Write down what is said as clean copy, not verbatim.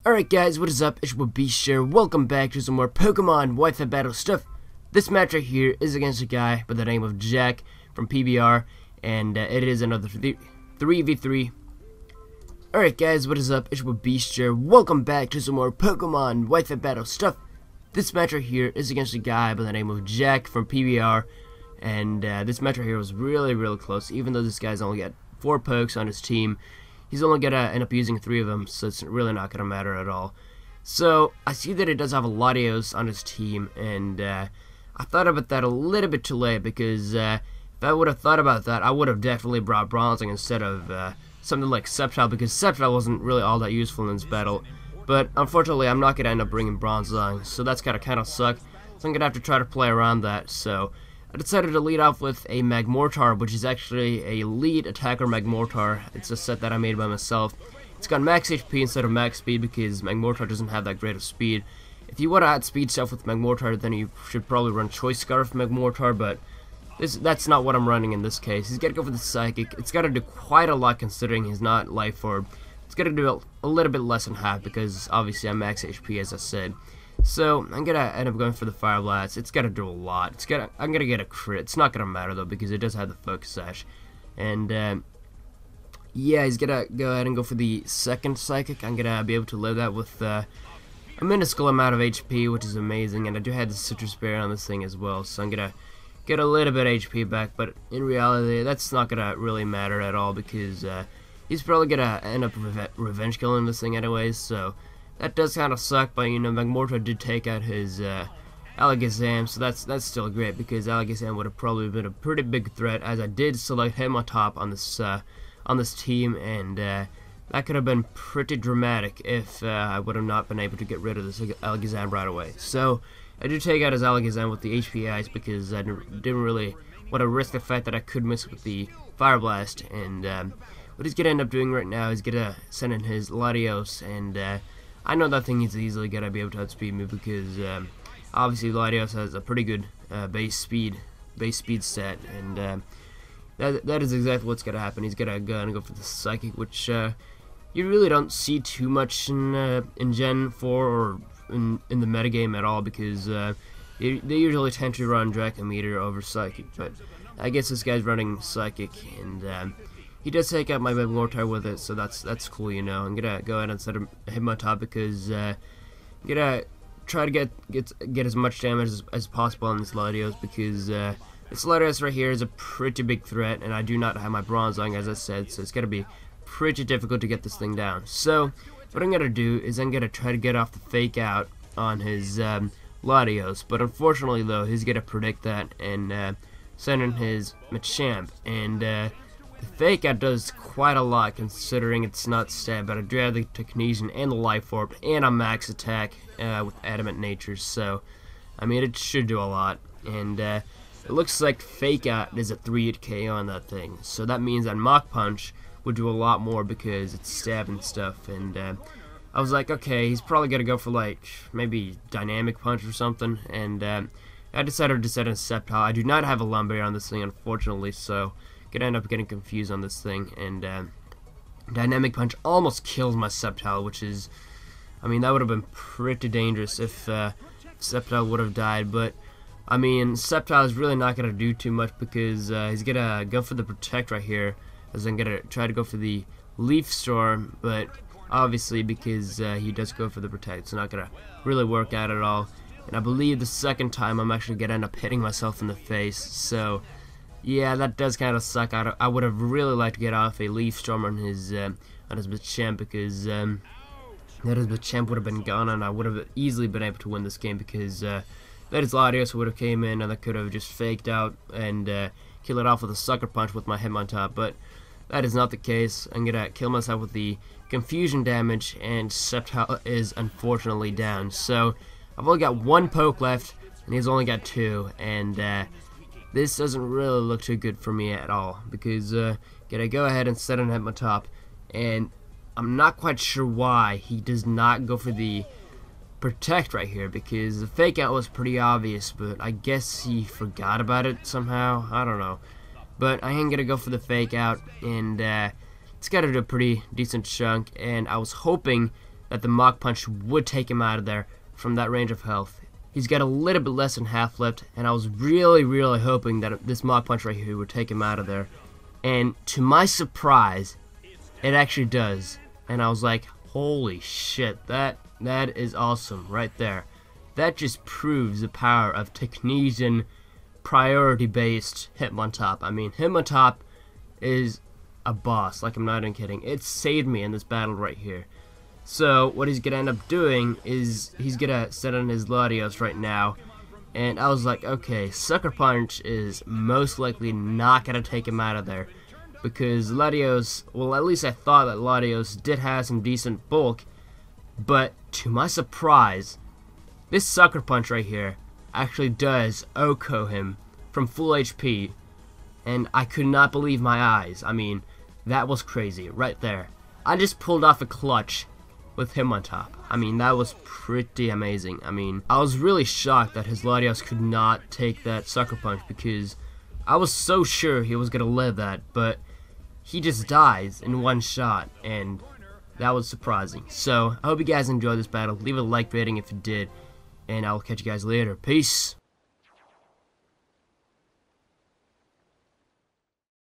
Alright guys, what is up? It's your boy Beast here. Welcome back to some more Pokemon Wi-Fi battle stuff. This match right here is against a guy by the name of Jack from PBR, and it is another 3v3. Alright guys, what is up? It's your boy Beast here. Welcome back to some more Pokemon Wi-Fi battle stuff. This match right here is against a guy by the name of Jack from PBR, and this match right here was really close. Even though this guy's only got 4 pokes on his team, he's only going to end up using 3 of them, so it's really not going to matter at all. So, I see that he does have a LATIOS on his team, and I thought about that a little bit too late, because if I would have thought about that, I would have definitely brought Bronzing instead of something like SCEPTILE, because SCEPTILE wasn't really all that useful in this battle. But, unfortunately, I'm not going to end up bringing Bronzing, so that's going to kind of suck. So I'm going to have to try to play around that, so I decided to lead off with a Magmortar, which is actually a Leat Attacker Magmortar. It's a set that I made by myself. It's got max HP instead of max speed because Magmortar doesn't have that great of speed. If you want to add speed stuff with Magmortar, then you should probably run Choice Scarf Magmortar, but that's not what I'm running in this case. He's got to go for the Psychic. It's got to do quite a lot considering he's not Life Orb. It's got to do a little bit less than half because obviously I'm max HP, as I said. So I'm gonna end up going for the Fire Blast. It's gotta do a lot. I'm gonna get a crit. It's not gonna matter though because it does have the Focus Sash. And yeah, he's gonna go ahead and go for the second Psychic. I'm gonna be able to live that with a minuscule amount of HP, which is amazing. And I do have the Citrus Berry on this thing as well, so I'm gonna get a little bit of HP back. But in reality, that's not gonna really matter at all because he's probably gonna end up revenge killing this thing anyways. So that does kind of suck, but you know, Magmortar did take out his Alakazam, so that's still great because Alakazam would have probably been a pretty big threat, as I did select Hitmontop'd on this team, and that could have been pretty dramatic if I would have not been able to get rid of this Alakazam right away. So I did take out his Alakazam with the HP Ice because I didn't really want to risk the fact that I could miss with the Fire Blast, and what he's gonna end up doing right now is gonna send in his LATIOS, and I know that thing is easily gonna be able to outspeed me because obviously LATIOS has a pretty good base speed stat, and that is exactly what's gonna happen. He's gonna go for the Psychic, which you really don't see too much in Gen 4 or in the metagame at all because they usually tend to run Draco Meteor over Psychic, but I guess this guy's running Psychic, and he does take out my Magmortar with it, so that's cool, you know. I'm gonna go ahead and set him Hitmontop'd because I'm gonna try to get as much damage as possible on this LATIOS because this LATIOS right here is a pretty big threat, and I do not have my Bronzing, as I said, so it's gonna be pretty difficult to get this thing down. So what I'm gonna do is I'm gonna try to get off the Fake Out on his LATIOS, but unfortunately though, he's gonna predict that and send in his Machamp, and the Fake Out does quite a lot considering it's not stab, but I do have the Technesian and the Life Orb and a max attack with Adamant Nature, so I mean it should do a lot. And it looks like Fake Out is a 3-hit KO on that thing, so that means that Mach Punch would do a lot more because it's stab and stuff. And I was like, okay, he's probably gonna go for like maybe Dynamic Punch or something, and I decided to set in SCEPTILE. I do not have a Lumberry on this thing, unfortunately, so gonna end up getting confused on this thing, and Dynamic Punch almost kills my SCEPTILE, which is, I mean, that would have been pretty dangerous if SCEPTILE would have died. But I mean, SCEPTILE is really not gonna do too much because he's gonna go for the Protect right here, as I'm gonna try to go for the Leaf Storm, but obviously because he does go for the Protect, it's not gonna really work out at all. And I believe the second time I'm actually gonna end up hitting myself in the face, so yeah, that does kind of suck. I would have really liked to get off a Leaf Storm on his Machamp because that his Machamp would have been gone, and I would have easily been able to win this game because that his LATIOS would have came in and I could have just faked out and kill it off with a Sucker Punch with my Hitmontop'd, but that is not the case. I'm gonna kill myself with the Confusion damage, and SCEPTILE is unfortunately down. So I've only got 1 poke left, and he's only got 2, and this doesn't really look too good for me at all because gonna go ahead and set in Hitmontop'd, and I'm not quite sure why he does not go for the Protect right here because the Fake Out was pretty obvious, but I guess he forgot about it somehow. I don't know, but I am gonna go for the Fake Out, and it's got to do a pretty decent chunk, and I was hoping that the Mach punch would take him out of there from that range of health. He's got a little bit less than half left, and I was really hoping that this Mach punch right here would take him out of there. And to my surprise, it actually does. And I was like, holy shit, that is awesome right there. That just proves the power of Technesian priority-based Hitmontop'd. I mean, Hitmontop'd is a boss, like I'm not even kidding. It saved me in this battle right here. So what he's gonna end up doing is he's gonna set on his LATIOS right now, and I was like, okay, Sucker Punch is most likely not gonna take him out of there, because LATIOS, well, at least I thought that LATIOS did have some decent bulk, but to my surprise, this Sucker Punch right here actually does OHKO him from full HP, and I could not believe my eyes. I mean, that was crazy right there. I just pulled off a clutch with Hitmontop'd. I mean, that was pretty amazing. I mean, I was really shocked that his LATIOS could not take that Sucker Punch, because I was so sure he was gonna live that, but he just dies in one shot, and that was surprising. So I hope you guys enjoyed this battle. Leave a like rating if you did, and I'll catch you guys later. Peace.